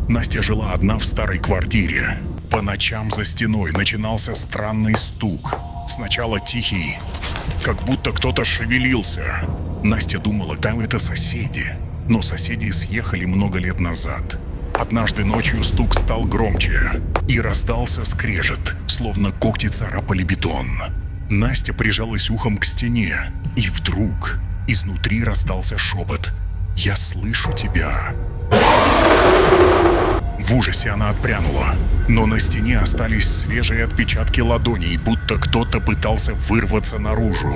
Настя жила одна в старой квартире. По ночам за стеной начинался странный стук. Сначала тихий, как будто кто-то шевелился. Настя думала, там это соседи. Но соседи съехали много лет назад. Однажды ночью стук стал громче, и раздался скрежет, словно когти царапали бетон. Настя прижалась ухом к стене, и вдруг изнутри раздался шепот: «Я слышу тебя». В ужасе она отпрянула, но на стене остались свежие отпечатки ладоней, будто кто-то пытался вырваться наружу.